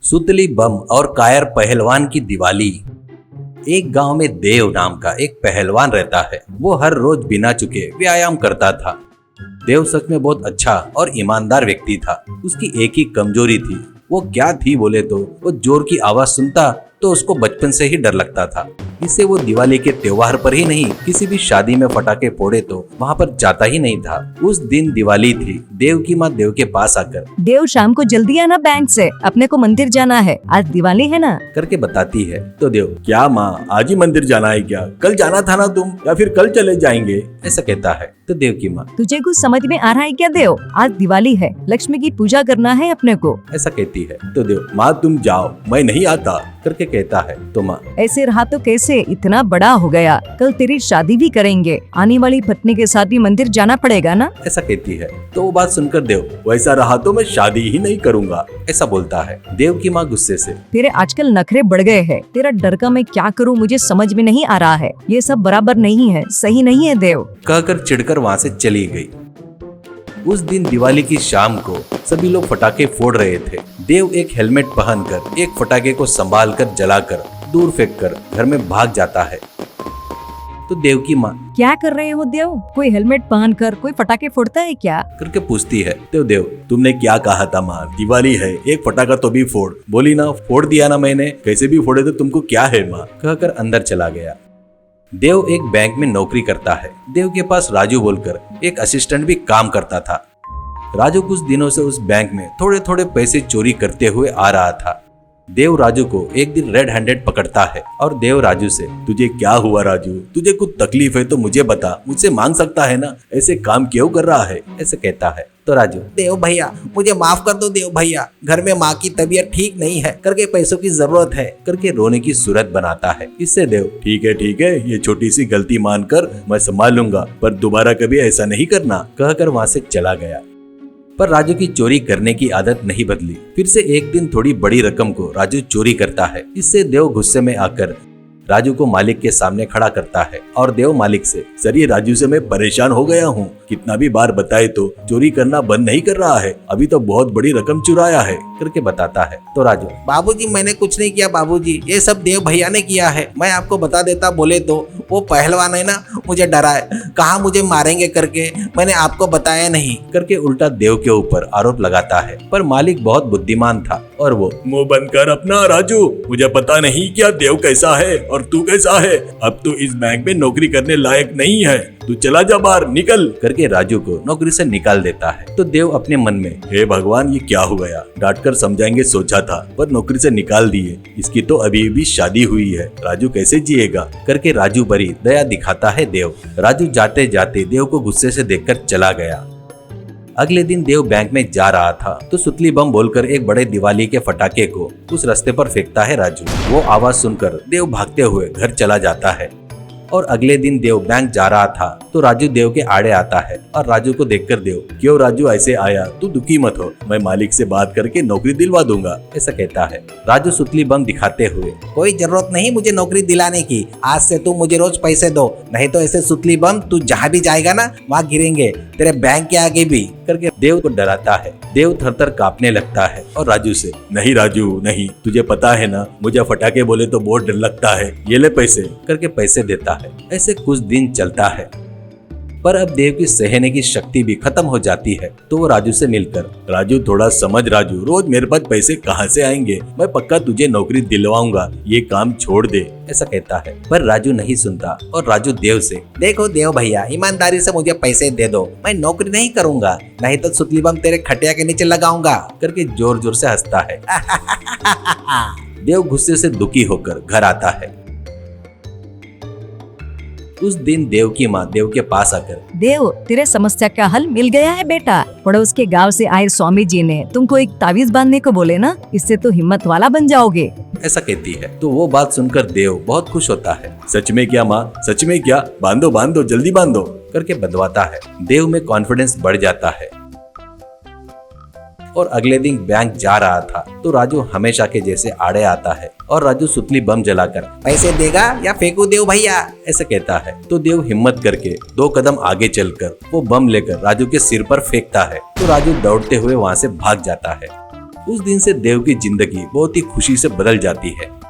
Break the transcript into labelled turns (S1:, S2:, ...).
S1: सुतली बम और कायर पहलवान की दिवाली। एक गांव में देव नाम का एक पहलवान रहता है। वो हर रोज बिना चुके व्यायाम करता था। देव सच में बहुत अच्छा और ईमानदार व्यक्ति था। उसकी एक ही कमजोरी थी। वो क्या थी बोले तो वो जोर की आवाज सुनता तो उसको बचपन से ही डर लगता था। इससे वो दिवाली के त्योहार पर ही नहीं, किसी भी शादी में पटाखे फोड़े तो वहाँ पर जाता ही नहीं था। उस दिन दिवाली थी। देव की माँ देव के पास आकर,
S2: देव शाम को जल्दी आना बैंक से, अपने को मंदिर जाना है, आज दिवाली है ना,
S1: करके बताती है। तो देव, क्या माँ आज ही मंदिर जाना है क्या? कल जाना था ना तुम, या फिर कल चले जाएंगे, ऐसा कहता है। तो देव की माँ,
S2: तुझे कुछ समझ में आ रहा है क्या देव? आज दिवाली है, लक्ष्मी की पूजा करना है अपने को,
S1: ऐसा कहती है। तो देव, माँ तुम जाओ, मैं नहीं आता, करके कहता है। तो माँ,
S2: ऐसे रहा तो कैसे, इतना बड़ा हो गया, कल तेरी शादी भी करेंगे, आने वाली पत्नी के साथ भी मंदिर जाना पड़ेगा ना,
S1: ऐसा कहती है। तो वो बात सुनकर देव, वैसा रहा तो मैं शादी ही नहीं करूँगा, ऐसा बोलता है। देव की माँ गुस्से से,
S2: तेरे आजकल नखरे बढ़ गए हैं, तेरा डर का मैं क्या करूँ मुझे समझ में नहीं आ रहा है, ये सब बराबर नहीं है, सही नहीं है देव,
S1: कहकर चिढ़कर वहाँ से चली गई। उस दिन दिवाली की शाम को सभी लोग पटाखे फोड़ रहे थे। देव एक हेलमेट पहनकर एक पटाखे को संभालकर जलाकर दूर फेंककर घर में भाग जाता है। तो देव की माँ,
S2: क्या कर रहे हो देव? कोई हेलमेट पहनकर कोई पटाखे फोड़ता है क्या?
S1: करके पूछती है। तो देव, तुमने क्या कहा था माँ, दिवाली है, एक पटाखा तो भी फोड़। बोली ना, फोड़ दिया ना मैंने, कैसे भी फोड़े तो तुमको क्या है माँ, कहकर अंदर चला गया। देव एक बैंक में नौकरी करता है। देव के पास राजू बोलकर एक असिस्टेंट भी काम करता था। राजू कुछ दिनों से उस बैंक में थोड़े थोड़े पैसे चोरी करते हुए आ रहा था। देव राजू को एक दिन रेड हैंडेड पकड़ता है और देव राजू से, तुझे क्या हुआ राजू, तुझे कुछ तकलीफ है तो मुझे बता, मुझसे मांग सकता है ना, ऐसे काम क्यों कर रहा है, ऐसे कहता है। तो राजू,
S3: देव भैया मुझे माफ कर दो देव भैया, घर में माँ की तबीयत ठीक नहीं है करके पैसों की जरूरत है
S1: करके रोने की सूरत बनाता है। इससे देव, ठीक है, ये छोटी सी गलती मानकर मैं संभाल लूंगा, पर दोबारा कभी ऐसा नहीं करना, कहकर वहाँ से चला गया। पर राजू की चोरी करने की आदत नहीं बदली। फिर से एक दिन थोड़ी बड़ी रकम को राजू चोरी करता है। इससे देव गुस्से में आकर राजू को मालिक के सामने खड़ा करता है और देव मालिक से, सर ये राजू से मैं परेशान हो गया हूँ, कितना भी बार बताए तो चोरी करना बंद नहीं कर रहा है, अभी तो बहुत बड़ी रकम चुराया है, करके बताता है। तो राजू,
S3: बाबूजी मैंने कुछ नहीं किया बाबूजी, ये सब देव भैया ने किया है, मैं आपको बता देता बोले तो वो पहलवान है ना, मुझे डराए, कहा मुझे मारेंगे करके, मैंने आपको बताया नहीं,
S1: करके उल्टा देव के ऊपर आरोप लगाता है। पर मालिक बहुत बुद्धिमान था और वो, मुंह बंद कर अपना राजू, मुझे पता नहीं क्या देव कैसा है और तू कैसा है, अब तू इस बैंक में नौकरी करने लायक नहीं है, तू चला जा बाहर, निकल, करके राजू को नौकरी से निकाल देता है। तो देव अपने मन में, हे भगवान ये क्या हो गया, डांट कर समझाएंगे सोचा था पर नौकरी से निकाल दिए, इसकी तो अभी भी शादी हुई है, राजू कैसे जिएगा, करके राजू भरी दया दिखाता है देव। राजू जाते जाते देव को गुस्से से देखकर चला गया। अगले दिन देव बैंक में जा रहा था तो सुतली बम बोलकर एक बड़े दिवाली के पटाखे को उस रास्ते पर फेंकता है राजू। वो आवाज सुनकर देव भागते हुए घर चला जाता है। और अगले दिन देव बैंक जा रहा था तो राजू देव के आड़े आता है और राजू को देखकर देव, क्यों राजू ऐसे आया, तू दुखी मत हो, मैं मालिक से बात करके नौकरी दिलवा दूंगा, ऐसा कहता है। राजू सुतली बम दिखाते हुए,
S3: कोई जरूरत नहीं मुझे नौकरी दिलाने की, आज से तू मुझे रोज पैसे दो, नहीं तो ऐसे सुतली बम तू जहाँ भी जाएगा ना वहाँ गिरेंगे, तेरे बैंक के आगे भी,
S1: करके देव को डराता है। देव थर-थर कांपने लगता है और राजू से, नहीं राजू नहीं, तुझे पता है ना मुझे पटाखे बोले तो बहुत डर लगता है, ये ले पैसे, करके पैसे देता है। ऐसे कुछ दिन चलता है पर अब देव की सहने की शक्ति भी खत्म हो जाती है। तो वो राजू से मिलकर, राजू थोड़ा समझ राजू, रोज मेरे पास पैसे कहाँ से आएंगे, मैं पक्का तुझे नौकरी दिलवाऊंगा, ये काम छोड़ दे, ऐसा कहता है। पर राजू नहीं सुनता और राजू देव से,
S3: देखो देव भैया ईमानदारी से मुझे पैसे दे दो, मैं नौकरी नहीं करूंगा, नहीं तो सुतली बम तेरे खटिया के नीचे लगाऊंगा,
S1: करके जोर जोर से हंसता है। देव गुस्से से दुखी होकर घर आता है। उस दिन देव की माँ देव के पास आकर,
S2: देव तेरे समस्या का हल मिल गया है बेटा, पड़ोस के गांव से आए स्वामी जी ने तुमको एक तावीज बांधने को बोले ना, इससे तो हिम्मत वाला बन जाओगे,
S1: ऐसा कहती है। तो वो बात सुनकर देव बहुत खुश होता है। सच में क्या माँ, सच में क्या, बांधो बांधो जल्दी बांधो, करके बंधवाता है। देव में कॉन्फिडेंस बढ़ जाता है। और अगले दिन बैंक जा रहा था तो राजू हमेशा के जैसे आड़े आता है और राजू सुतली बम जलाकर,
S3: पैसे देगा या फेंकू देव भैया,
S1: ऐसे कहता है। तो देव हिम्मत करके 2 कदम आगे चलकर वो बम लेकर राजू के सिर पर फेंकता है तो राजू दौड़ते हुए वहाँ से भाग जाता है। उस दिन से देव की जिंदगी बहुत ही खुशी से बदल जाती है।